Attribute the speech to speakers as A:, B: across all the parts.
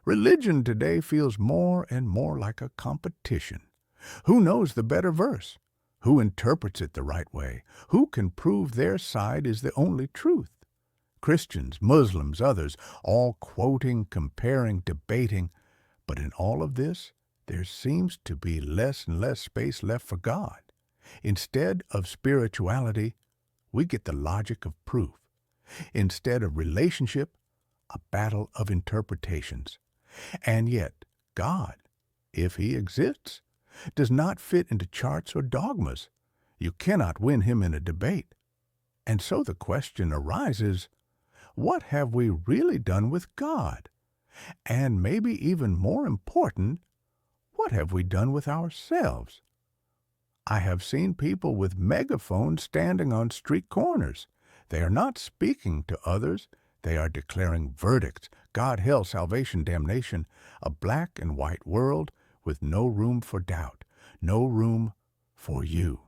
A: Religion today feels more and more like a competition. Who knows the better verse? Who interprets it the right way? Who can prove their side is the only truth? Christians, Muslims, others, all quoting, comparing, debating. But in all of this, there seems to be less and less space left for God. Instead of spirituality, we get the logic of proof. Instead of relationship, a battle of interpretations. And yet, God, if he exists, does not fit into charts or dogmas. You cannot win him in a debate. And so the question arises, what have we really done with God? And maybe even more important, what have we done with ourselves? I have seen people with megaphones standing on street corners. They are not speaking to others. They are declaring verdicts, God, hell, salvation, damnation, a black and white world with no room for doubt, no room for you.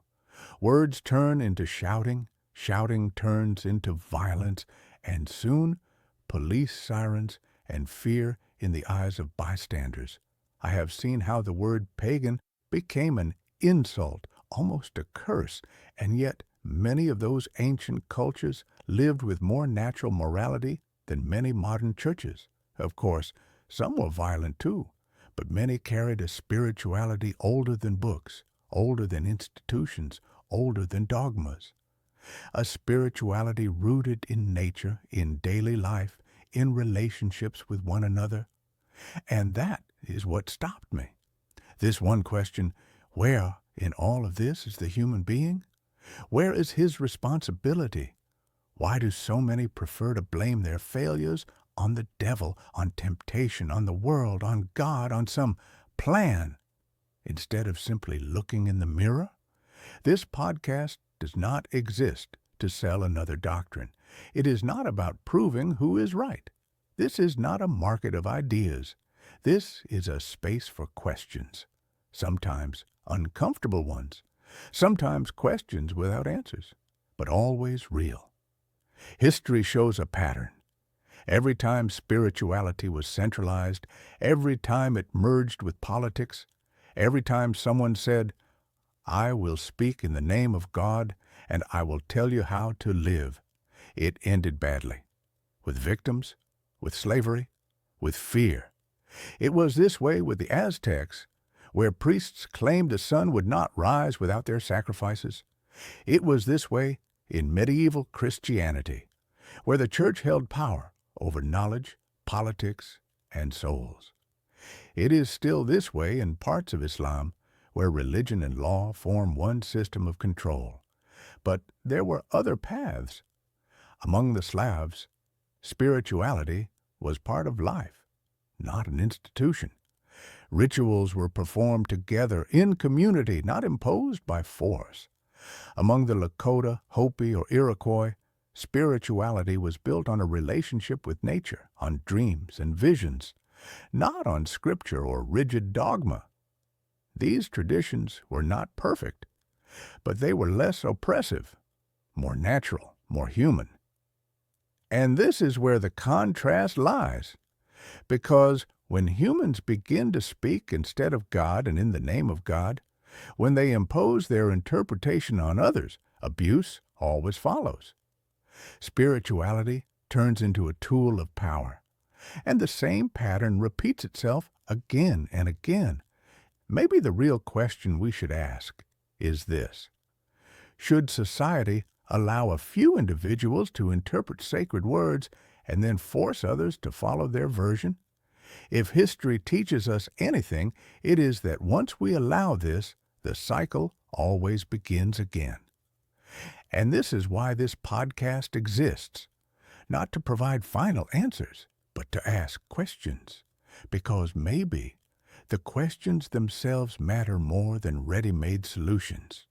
A: Words turn into shouting, shouting turns into violence, and soon police sirens and fear in the eyes of bystanders. I have seen how the word pagan became an insult, almost a curse, and yet many of those ancient cultures lived with more natural morality than many modern churches. Of course, some were violent too, but many carried a spirituality older than books, older than institutions, older than dogmas. A spirituality rooted in nature, in daily life, in relationships with one another. And that is what stopped me. This one question, where in all of this is the human being? Where is his responsibility? Why do so many prefer to blame their failures on the devil, on temptation, on the world, on God, on some plan, instead of simply looking in the mirror? This podcast does not exist to sell another doctrine. It is not about proving who is right. This is not a market of ideas. This is a space for questions, sometimes uncomfortable ones, sometimes questions without answers, but always real. History shows a pattern. Every time spirituality was centralized, every time it merged with politics, every time someone said, I will speak in the name of God and I will tell you how to live, it ended badly, with victims, with slavery, with fear. It was this way with the Aztecs, where priests claimed the sun would not rise without their sacrifices. It was this way in medieval Christianity, where the church held power over knowledge, politics, and souls. It is still this way in parts of Islam, where religion and law form one system of control. But there were other paths. Among the Slavs, spirituality was part of life, not an institution. Rituals were performed together in community, not imposed by force. Among the Lakota, Hopi, or Iroquois, spirituality was built on a relationship with nature, on dreams and visions, not on scripture or rigid dogma. These traditions were not perfect, but they were less oppressive, more natural, more human. And this is where the contrast lies, because when humans begin to speak instead of God and in the name of God, when they impose their interpretation on others, abuse always follows. Spirituality turns into a tool of power, and the same pattern repeats itself again and again. Maybe the real question we should ask is this: should society allow a few individuals to interpret sacred words and then force others to follow their version? If history teaches us anything, it is that once we allow this, the cycle always begins again. And this is why this podcast exists, not to provide final answers, but to ask questions, because maybe the questions themselves matter more than ready-made solutions.